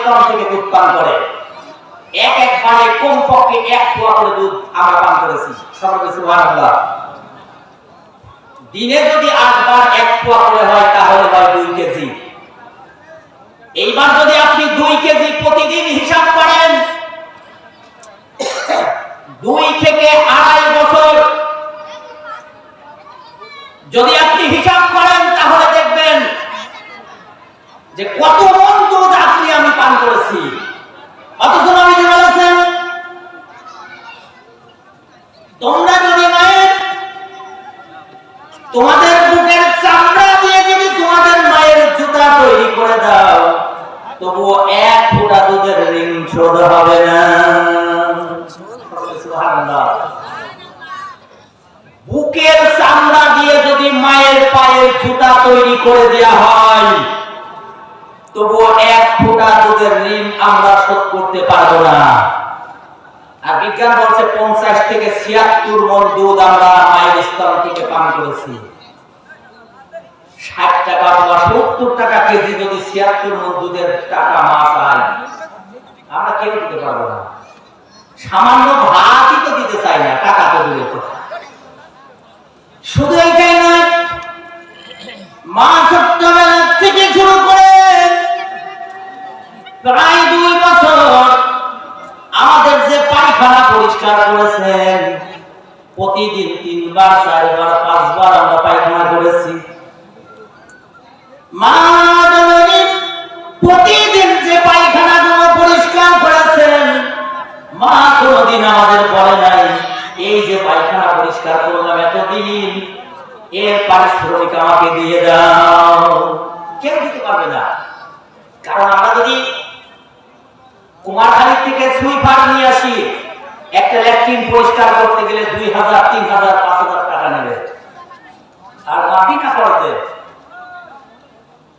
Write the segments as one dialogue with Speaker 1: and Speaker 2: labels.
Speaker 1: স্তন থেকে দুধ পান করে, একবারে কমপক্ষে 1 পোয়া করে দুধ আমরা পান করেছি। সবাই সুবহানাল্লাহ। দিনে যদি 8 বার 1 পোয়া করে হয় তাহলে হয় 2 কেজি। এইবার যদি আপনি 2 কেজি প্রতিদিন হিসাব করেন, 2 থেকে 2.5 বছর যদি আপনি হিসাব করেন তাহলে দেখবেন যে কত মন দুধ আপনি আমি পান করেছি। অথচ নবীজি বলেছেন, তোমরা যদি মায়ের তোমাদের বুকের চামড়া দিয়ে যদি তোমাদের মায়ের জুতা তৈরি করে দাও, তবুও 1 ফোঁটা দুধের ঋণ শোধ হবে না। সুবহানাল্লাহ। বুকের চামড়া দিয়ে যদি মায়ের পায়ের জুতা তৈরি করে দেওয়া হয়, তবুও 1 ফোঁটা দুধের ঋণ আমরা শোধ করতে পারবো না। আর বিজ্ঞান বলছে 50 থেকে 76 মণ দুধ আমরা মায়ের স্তন থেকে পান করেছি। 60 টাকা বা 70 টাকা কেজি যদি 76 মণ দুধের টাকা মাছ হয়, আমরা কেউ দিতে পারবো না। সামান্য ভাতই তো দিতে চাই না, টাকা তো দিতে। শুধু এইটাই নয়, মা ছোট্টবেলা থেকে শুরু করে প্রায় 2 বছর আমাদের যে পায়খানা পরিষ্কার করেছেন, প্রতিদিন 3 বার 4 বার 5 বার আমরা পায়খানা করেছি। মা জননী প্রতিদিন যে পায়খানাগুলো পরিষ্কার করেছেন, মা কোনদিন আমাদের বলে নাই এই যে পায়খানা পরিষ্কার করলাম এতদিন, এর পারিশ্রমিক আমাকে দিয়ে দাও। কেউ দিতে পারবে না। কারণ আমরা যদি কুমারখালী থেকে সুইপার নিয়ে আসি, একটা ল্যাট্রিন পরিষ্কার করতে গেলে 2000, 3000, 5000 টাকা নেবে। আর বাকি না করতে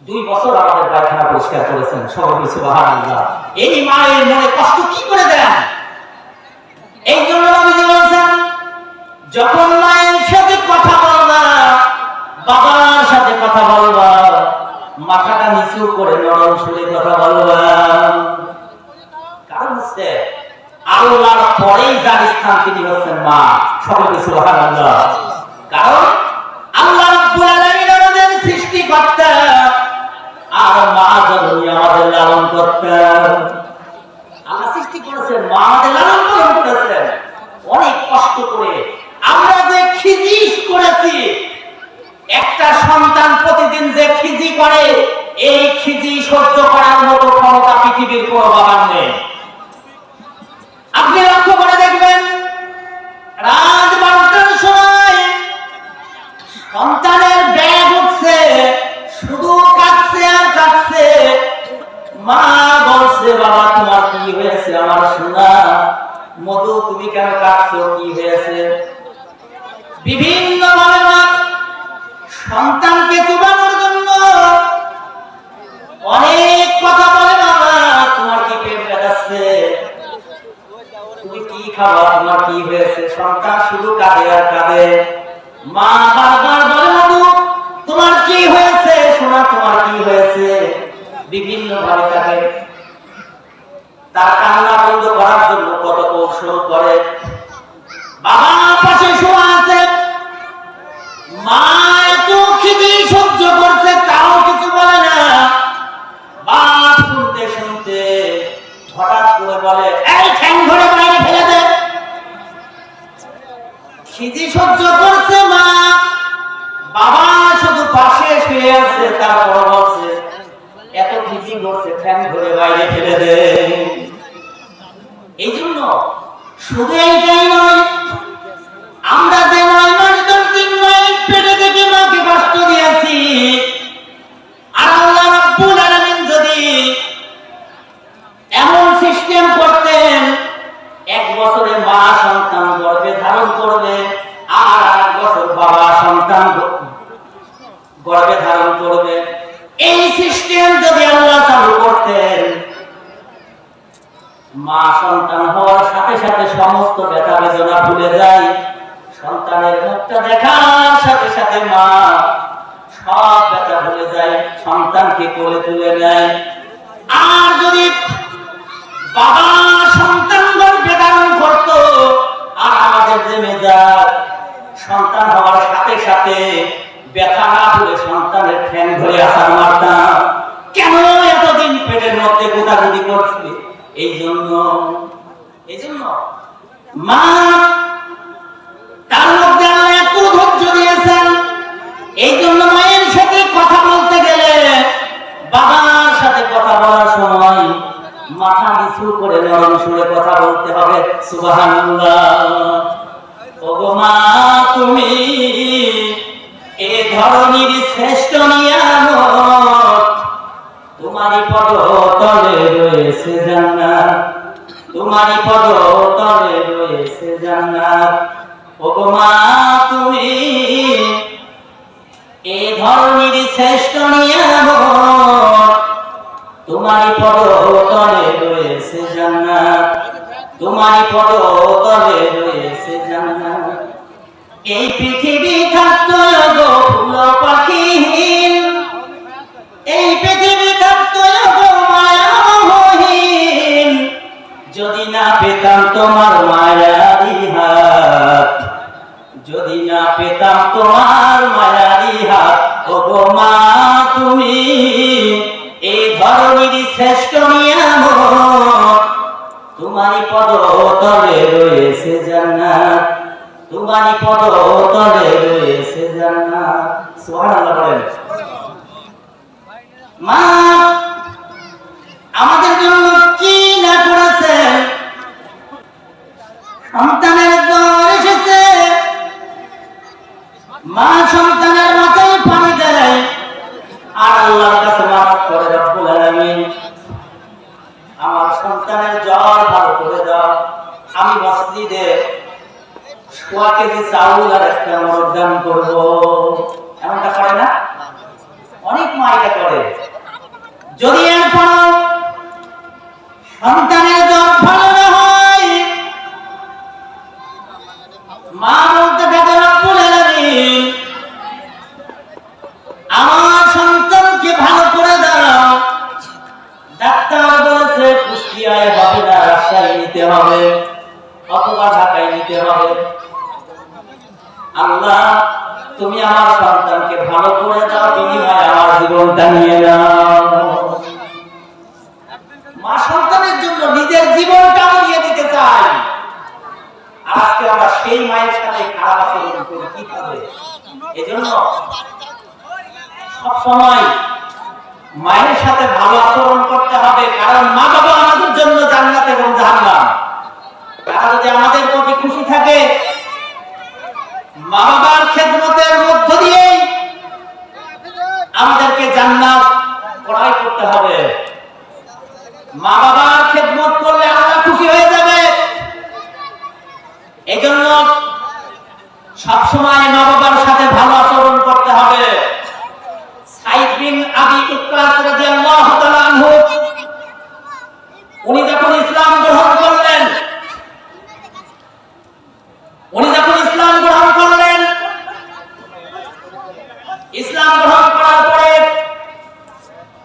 Speaker 1: 2 বছর আমাদের পায়খানা পরিষ্কার করেছেন। সবাই সুবহানাল্লাহ। এই মায়ের মনে কষ্ট কি করে দেন? এই জন্য নবীজি বলেছেন, যখন মায়ের সাথে কথা বলবা, বাবার সাথে কথা বলবা, মাথাটা নিচু করে নরম সুরে কথা বলবা। কারণ হচ্ছে আল্লাহর পরেই যার স্থান তিনি হচ্ছেন মা। সকলে সুবহানাল্লাহ। কারণ আল্লাহ রাব্বুল আলামিন আমাদের সৃষ্টিকর্তা, আর মা জননী আমাদের লালন কর্তা। আল্লাহ সৃষ্টি করেছেন, মা আমাদের লালন পালন করেছেন অনেক কষ্ট করে। আমরা যে খিজিস করেছি, একটা সন্তান প্রতিদিন যে খিজি করে, এই খিজি সহ্য করার মতো ক্ষমতা পৃথিবীর কোনো বাবার নেই। আপনি লক্ষ্য করে দেখবেন, রাত 12টার সময় সন্তানের ব্যাগ উঠছে, শুধু কাঁদছে আর কাঁদছে। মা বলছে, বাবা তোমার কি হয়েছে আমার সোনা? মধু তুমি কেন কাঁদছো, কি হয়েছে? বিভিন্ন ভাবে সন্তানকে চুবানোর জন্য অনেক কথা বলে। বাবা তোমার কি পেট ব্যথাচ্ছে, তুমি কি খাওয়া, তোমার কি হয়েছে? সন্তান শুধু কাঁদে আর কাঁদে। মা বারবার বলে, মধু তোমার কি হয়েছে, সোনা তোমার কি হয়েছে? বিভিন্ন ভাবে তাকে তার কান্না বন্ধ করার জন্য কত কৌশল করে। বাবা পাশে শোয়া আছে, মা এত খিদে সহ্য করছে, তাও কিছু বলে না। বাপ শুনতে শুনতে হঠাৎ করে বলে, এই ঠ্যাং ধরে বাইরে ফেলে দে। খিদে সহ্য করছে মা, বাবা শুধু পাশে শুয়ে আছে, তারপর বলছে, এত খিদে করছে, ঠ্যাং ধরে বাইরে ফেলে দে। এই জন্য শুধু এইটাই নয়, আমরা যে 9 মাস 10 দিন মায়ের পেটে থেকে মাকে কষ্ট দিয়েছি, আর আল্লাহ রাব্বুল আলামিন যদি এমন সিস্টেম করতেন, 1 বছরে মা সন্তান গর্ভে ধারণ করবে, আর 1 বছর বাবা সন্তান গর্ভে ধারণ করবে, এই সিস্টেম যদি আল্লাহ চালু করতেন, মা সন্তান হওয়ার সাথে সাথে সমস্ত ব্যথা বেদনা ভুলে যায়। সন্তানের মুখটা দেখার সাথে সাথে মা সব ব্যথা ভুলে যায়, সন্তানকে কোলে তুলে নেয়। আর যদি মা তার মধ্যে আল্লাহ এত ধৈর্য দিয়েছেন, এই জন্য মায়ের সাথে কথা বলতে গেলে, বাবার সাথে কথা বলার সময় মাথা নিচু করে নরম সুরে কথা বলতে হবে। সুবহানাল্লাহ। ওগো মা, তুমি এ ধরনের শ্রেষ্ঠ নিয়ামত, তোমারই পদতলে রয়েছে জান্নাত, তোমারই পদতলে রয়েছে জান্নাত। ওগো মা, তুমি এ ধরনের শ্রেষ্ঠ নিয়ামত, তোমারই পদতলে রয়েছে জান্নাত, তোমারই পদতলে রয়েছে জান্নাত। এই পৃথিবী থাকতো গো ফুল পাখিহীন, এই পৃথিবী থাকতো গো মায়াহীন, যদি না পেতাম তোমার মায়ারি হাত, যদি না পেতাম তোমার মায়ারি হাত। ওগো মা, তুমি এই ধরনের শ্রেষ্ঠ নিয়ামত, তোমারই পদতলে রয়েছে জান্নাত, তোমারই পদতলে রয়েছে জান্নাত। সুবহানাল্লাহ বলেন। মা আমাদের জন্য কি না করেছেন, সন্তানের জ্বর এসেছে, মা সন্তানের মাথায় পানি দেয় আর আল্লাহর কাছে মাফ করে, রব্বুল আলামিন আমার সন্তানের জ্বর ভালো করে দাও। আমি মসজিদে 1 কেজি চাউল আর 1 মোরগ দান করব। এমনটা করে না? অনেক মা এটা করে। যদি এরপর সন্তানের জ্বর ভালো না হয়, মা বলতে থাকে, রব্বুল আলামিন আমার সন্তানকে ভালো করে দাও। ডাক্তার বলেছে কুষ্টিয়ায় হবে না, রাজশাহী নিতে হবে অথবা ঢাকায় নিতে হবে। আল্লাহ তুমি আমার সন্তানকে ভালো করে দাও, বিনিময়ে আমার জীবনটা নিয়ে নাও। মা সন্তানের জন্য নিজের জীবনটাও দিয়ে দিতে চায়। আজকে আমরা সেই মায়ের সাথে খারাপ আচরণ করি কিভাবে? এজন্য সব সময় মায়ের সাথে ভালো আচরণ করতে হবে, কারণ মা বাবা আমাদের জন্য জান্নাত এবং জাহান্নাম। তারা যদি আমাদের প্রতি খুশি থাকে, মা বাবার খেদমতের মধ্য দিয়ে আমাদেরকে জান্নাত ক্রয় করতে হবে। মা বাবার খেদমত করলে আল্লাহ খুশি হয়ে যাবে। এজন্য সবসময় মা বাবার সাথে ভালো আচরণ করতে হবে। সাইদ বিন আবি ওয়াক্কাস রাদিয়াল্লাহু তাআলা আনহু, উনি যখন ইসলাম গ্রহণ করলেন, ইসলাম গ্রহণ করার পরে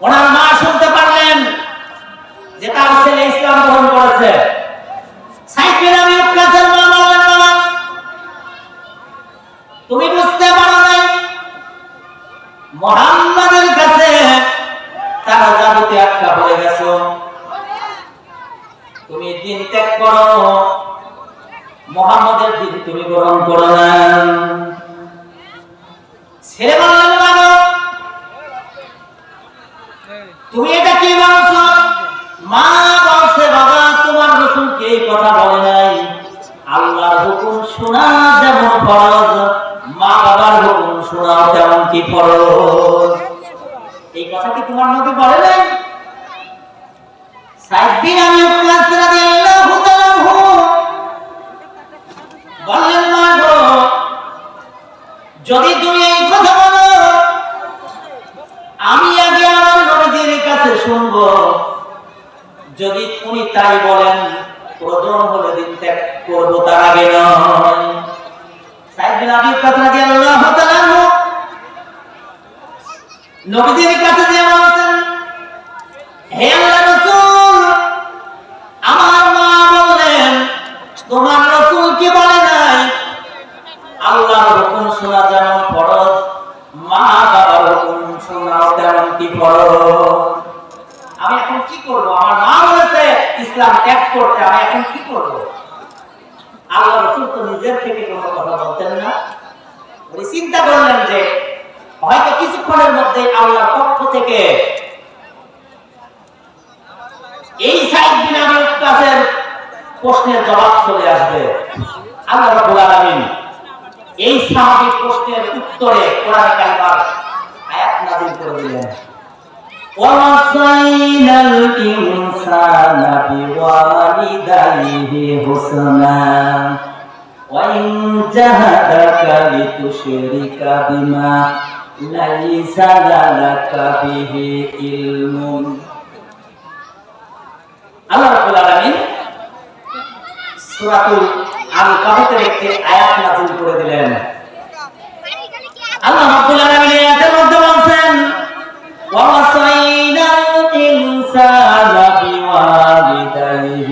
Speaker 1: ওনার মা শুনতে পারলেন যে তার ছেলে ইসলাম গ্রহণ করেছে। সাইদ বিন আবি ওয়াক্কাসের মা বললেন, বাবা তুমি বুঝতে পারো নাই, মুহাম্মাদের কাছে তারা জাদুতে আটকা পড়ে গেছো, তুমি দিন ত্যাগ করো, মুহাম্মাদের দিন তুমি গ্রহণ করো না। ছেলে বললেন, বাবা তুমি এটা কি বলছো? মা বলছে, বাবা তোমার রাসূলকে এই কথা বলে নাই। আল্লাহর হুকুম শোনা যেমন ফরজ, মা বাবার হুকুম শোনা তেমন কি ফরজ। এই কথা কি তোমার নবী বলে নাই? সাইদ বিন আবি ওয়াক্কাস রাদিয়াল্লাহু তাআলা আনহু বললেন, মা গো যদি তুমি এই কথা বলো, আমি আগে আমার নবীর কাছে শুনবো। যদি উনি তাই বলেন, প্রয়োজন হলে দিন ত্যাগ করবো, তার আগে নয়। সাইদ বিন আবি ওয়াক্কাস রাদিয়াল্লাহু তাআলা আনহু নবীর কাছে যে বলছেন, হে আল্লাহর রাসূল, আমার মা বললেন তোমার রাসূল কি বলে নাই আল্লাহর হুকুম শোনা যেমন ফরজ, মা বাবার হুকুম শোনা তেমন কি ফরজ। আমি এখন কি করব? আমার মা বলেছে ইসলাম ত্যাগ করতে, আমি এখন কি করব? আল্লাহ রাসূল তো নিজের থেকে কোনো কথা বলতেন না। উনি চিন্তা করলেন যে হয়তো কিছুক্ষণের মধ্যে আল্লাহর পক্ষ থেকে এই সাইদ বিন আবি ওয়াক্কাসের প্রশ্নের জবাব চলে আসবে। আল্লাহ রাব্বুল আলামিন এই সাহাবীর প্রশ্নের উত্তরে কোরআন কারিমের আয়াত নাযিল করে দিলেন। وَوَصَّيْنَا الْإِنسَانَ بِوَالِدَيْهِ حُسْنًا وَإِنْ جَاهَدَاكَ لِتُشْرِكَ بِمَا لَيْسَ لَكَ بِهِ عِلْمٌ। আল্লাহ রাব্বুল আলামিন সূরাতুল আল-কাহফের একটি আয়াত নাযিল করে দিলেন। আল্লাহ রাব্বুল আলামিন এই আয়াতের মধ্যে বলেন وَوَصَّيْنَا الْإِنسَانَ بِوَالِدَيْهِ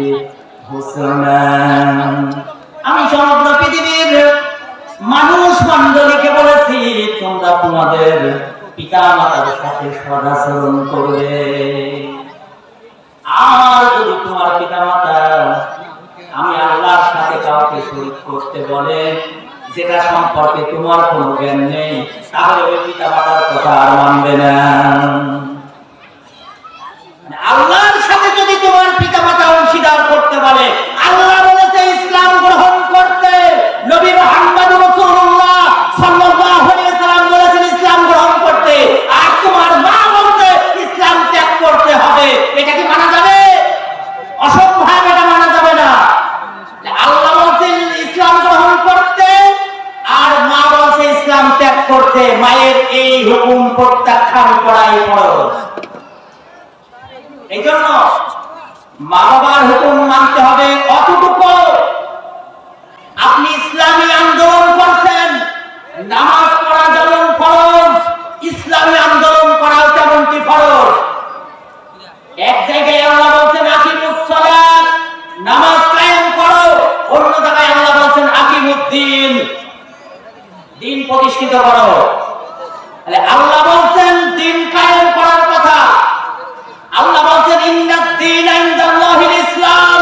Speaker 1: حُسْنًا। আমি সমগ্র পৃথিবীর মানুষ মণ্ডলীকে বলেছি তোমরা তোমাদের পিতামাতার সাথে সদাচরণ করবে। আর যদি তোমার পিতামাতা আমি আল্লাহর সাথে কাউকে শরীক করতে বলে যেটা সম্পর্কে তোমার কোনো জ্ঞান নেই, তাহলে ওই পিতামাতার কথা আর মানবে না। আল্লাহর সাথে যদি তোমার পিতামাতা অংশীদার করতে বলে, আল্লাহ বলেছে ইসলাম গ্রহণ করতে, নবী মুহাম্মদ রাসূলুল্লাহ সাল্লাল্লাহু আলাইহি ওয়াসাল্লাম বলেছেন ইসলাম গ্রহণ করতে, আর তোমার মা বলতে ইসলাম ত্যাগ করতে হবে, এটা কি মানা যাবে? অসম্ভব, এটা মানা যাবে না। আল্লাহ বলেছেন ইসলাম গ্রহণ করতে আর মা বলছে ইসলাম ত্যাগ করতে, মায়ের এই হুকুম প্রত্যাখ্যান করাই ফরজ। এই জন্য মা বাবার হুকুম মানতে হবে অতটুকু। আপনি ইসলামী আন্দোলন করছেন, নামাজ পড়া যেমন ফরজ, ইসলামী আন্দোলন করাও তেমনটি ফরজ। এক জায়গায় আল্লাহ বলছেন আকিমুস সালাত, নামাজ কায়েম করো, অন্য জায়গায় আল্লাহ বলছেন আকিমুদ্দিন, দিন প্রতিষ্ঠিত করো। তাহলে আল্লাহ বলছেন দিন কায়েম করার কথা। আল্লাহ বলছেন ইন্নাদ-দীন ইনদাল্লাহিল ইসলাম,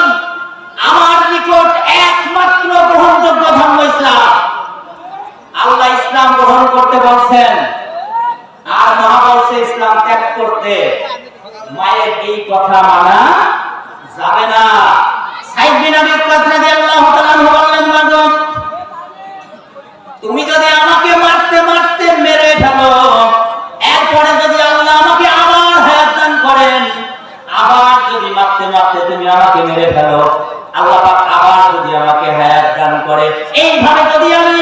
Speaker 1: আমার নিকট একমাত্র গ্রহণযোগ্য ধর্ম ইসলাম। আল্লাহ ইসলাম গ্রহণ করতে বলছেন আর মা বলছে ইসলাম ত্যাগ করতে। মায়ের এই কথা মানা যাবে না। সাইদ বিন আবি ওয়াক্কাস রাদিয়াল্লাহু তাআলা বললেন, মাগো তুমি যদি আমাকে মারতে মারতে মেরে ফেলো, এরপরে যদি আল্লাহ আমাকে আবার হায়াত দান করেন, আবার যদি মারতে মারতে তুমি আমাকে মেরে ফেলো, আল্লাহ পাক আবার যদি আমাকে হায়াত দান করে, এইভাবে যদি আমি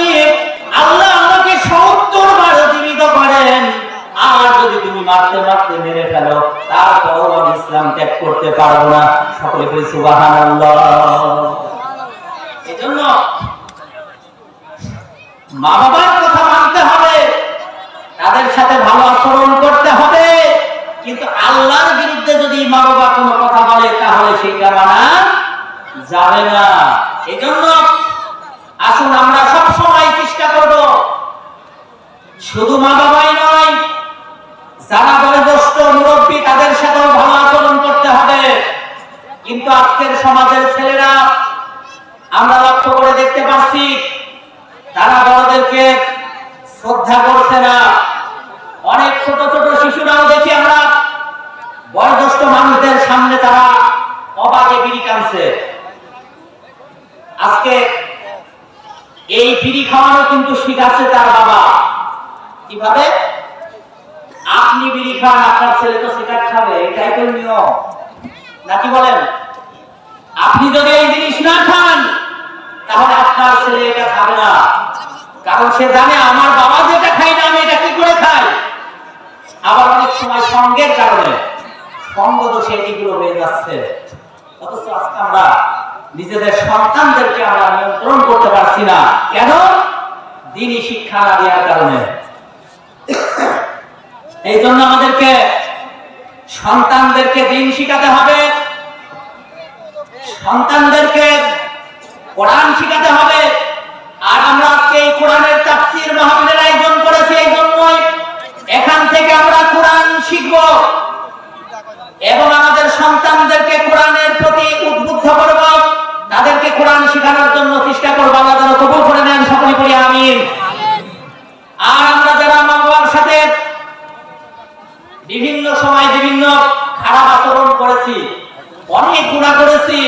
Speaker 1: আল্লাহ আমাকে ৭০ বার জীবিত করেন, আর যদি তুমি মারতে মারতে মেরে ফেলো, তারপরও আমি ইসলাম ত্যাগ করতে পারবো না। সকলে বলি সুবহানাল্লাহ। এজন্য মা বাবার কথা মানতে হবে, তাদের সাথে ভালো আচরণ করতে হবে, কিন্তু আল্লাহর বিরুদ্ধে যদি মা বাবা কোনো কথা বলে তাহলে সেটা মানা যাবে না। এজন্য আসুন আমরা সব সময় চেষ্টা করব, শুধু মা বাবাই নয়, যারা বয়োজ্যেষ্ঠ মুরব্বী তাদের সাথেও ভালো আচরণ করতে হবে। কিন্তু আজকের সমাজের ছেলেরা আমরা লক্ষ্য করে দেখতে পাচ্ছি তারা বড়দেরকে শ্রদ্ধা করছে না। অনেক ছোট ছোট শিশুরাও দেখি আমরা বয়োজ্যেষ্ঠ মানুষদের সামনে তারা অবাধে বিড়ি টানছে। আজকে এই বিড়ি খাওয়ানো কিন্তু শিখাচ্ছে তার বাবা। কিভাবে? আপনি বিড়ি খান, আপনার ছেলে তো সিগারেট খাবে, এটাই তো নিয়ম, নাকি বলেন? আপনি যদি এই জিনিস না খান তাহলে আপনার ছেলে এটা খাবে না, কারণ সে জানে আমার বাবা যেটা খাই না আমি এটা কি করে খাই। আবার অনেক সময় সঙ্গের কারণে সঙ্গ দোষে এগুলো হয়ে যাচ্ছে। অথচ আজকে আমরা নিজেদের সন্তানদেরকে আমরা নিয়ন্ত্রণ করতে পারছি না। কেন? দ্বীনি শিক্ষা না দেওয়ার কারণে। এই জন্য আমাদেরকে সন্তানদেরকে দ্বীন শিখাতে হবে, সন্তানদেরকে কোরআন শিখাতে হবে। আর আমরা আজকে এই কোরআনের তাফসীর মাহফিলের আয়োজন করেছি এই জন্যই, এখান থেকে আমরা কোরআন শিখব এবং আমাদের সন্তানদেরকে কোরআনের প্রতি উদ্বুদ্ধ করব, তাদেরকে কোরআন শেখানোর জন্য চেষ্টা অনেক গুনাহ করেছি,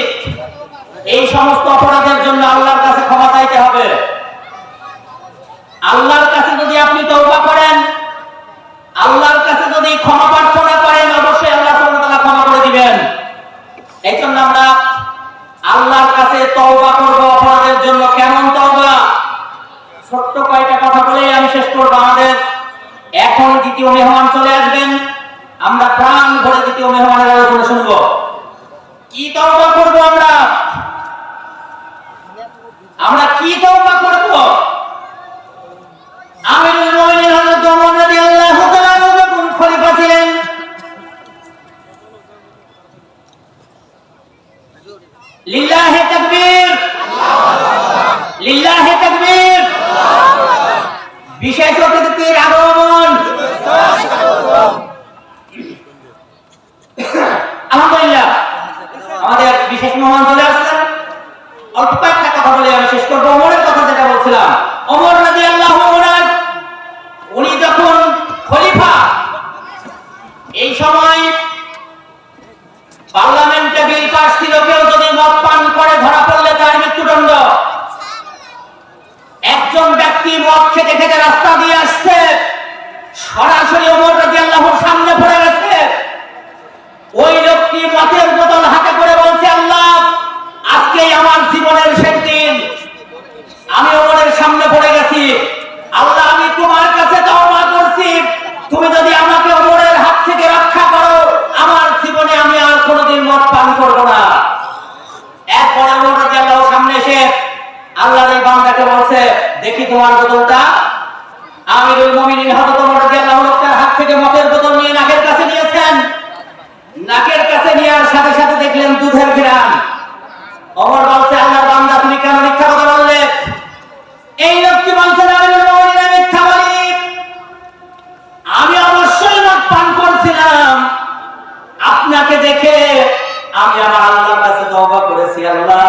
Speaker 1: এই সমস্ত অপরাধের জন্য আল্লাহর কাছে ক্ষমা চাইতে হবে। আল্লাহর কাছে যদি আপনি তওবা করেন, আল্লাহর কাছে যদি ক্ষমা প্রার্থনা করেন, অবশ্যই আল্লাহ সুবহানাহু ওয়া তাআলা ক্ষমা করে দিবেন। এই জন্য আমরা আল্লাহর কাছে তওবা করব অপরাধের জন্য। কেমন তওবা? ছোট্ট কয়েকটা কথা বলেই আমি শেষ করব। আমাদের এখন দ্বিতীয় মেহমান চলে আসবেন, আমরা প্রাণ ভরে দ্বিতীয় মেহমানের আলোচনা শুনব। কি তওবা করব আমরা? আমরা কি তওবা করব? আমিরুল মুমিনিন হযরত ওমর রাদিয়াল্লাহু তাআলা যখন খলিফা ছিলেন, লিল্লাহি তাকবীর, লিল্লাহি তাকবীর, বিশেষ অতিথির আগমন। আলহামদুলিল্লাহ, আমাদের বিশেষ মেহমান চলে আসছেন। অল্প কয়েকটা কথা বলে আমি শেষ করবো। ওমরের কথা যেটা বলছিলাম, ওমর রাদিয়াল্লাহু আনহু উনি যখন খলিফা, এই সময় পার্লামেন্টে বিল পাস ছিল, কেউ যদি মদ পান করে ধরা পড়লে তার মৃত্যুদণ্ড। একজন ব্যক্তি মদ খেতে খেতে রাস্তা দিয়ে আসছে, সরাসরি ওমর রাদিয়াল্লাহুর সামনে পড়ে গেছে। ওই লোকটি মদের বোতল হাতে করে বলছে, আল্লাহ, আজকেই আমার জীবনের শেষ দিন, আমি ওমরের সামনে পড়ে গেছি। আল্লাহ, আমি তোমার কাছে তওবা করছি, তুমি যদি আমাকে ওমরের হাত থেকে রক্ষা করো, আমার জীবনে আমি আর কোনোদিন মদ পান করব না। এরপরে ওমর রাদিয়াল্লাহু সামনে এসে আল্লাহর এই বান্দাকে বলছে, দেখি তোমার বোতলটা। আমিরুল মুমিনিন হযরত ওমর রাদিয়াল্লাহু লোকটার হাত থেকে মদের বোতল নিয়ে নাকের কাছে নিয়েছেন। নাকের কাছে নেওয়ার সাথে সাথে দেখলেন দুধের ঘ্রাণ। ওমর বলছে, আল্লাহর বান্দা, তুমি কেন মিথ্যা কথা বললে? এই লোকটি বলছে, আমিরুল মুমিনিন, আমি মিথ্যা বলিনি, আমি অবশ্যই মদ পান করছিলাম। আপনাকে দেখে আমি আমার আল্লাহর কাছে তওবা করেছি, আল্লাহ,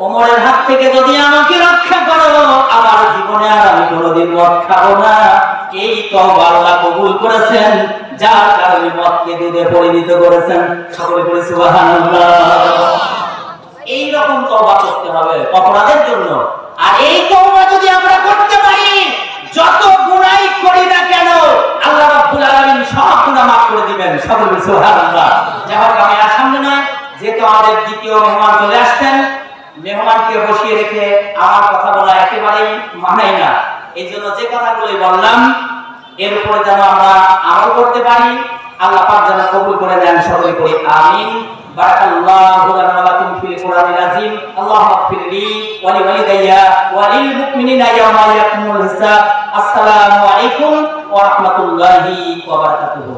Speaker 1: ওমরের হাত থেকে যদি আমাকে রক্ষা করো, আমার জীবনে আর আমি কোনোদিন মদ খাবো না। এই তওবা আল্লাহ কবুল করেছেন, যার কারণে মদকে দুধে পরিণত করেছেন। সকলে বলি সুবহানাল্লাহ। এই রকম তওবা করতে হবে অপরাধের জন্য। আর এই তওবা যদি আমরা করতে পারি, যত গুনাহই করি না কেন, আল্লাহ রাব্বুল আলামিন সব গুনাহ মাফ করে দিবেন। সকলে বলি সুবহানাল্লাহ। যাই হোক, আমি আর সামনে নয়, যেহেতু আমাদের দ্বিতীয় মেহমান চলে আসছেন, মেহমানকে বসিয়ে রেখে আমার কথা বলা একেবারেই মানায় না। এই জন্য যে কথাগুলোই বললাম, এর উপরে যেন আমরা আমল করতে পারি, আল্লাহ পাক যেন কবুল করে নেন। সকলে করি আমিন। বারাকাল্লাহু লানা ওয়া লাকুম ফিল কুরআনিল আযীম। আল্লাহুম্মা ইগফির লি ওয়া লিওয়ালিদাইয়া ওয়া লিল মুমিনিনা ইয়াওমা ইয়াকুমুল হিসাব। আসসালামু আলাইকুম ওয়া রাহমাতুল্লাহি ওয়া বারাকাতুহু।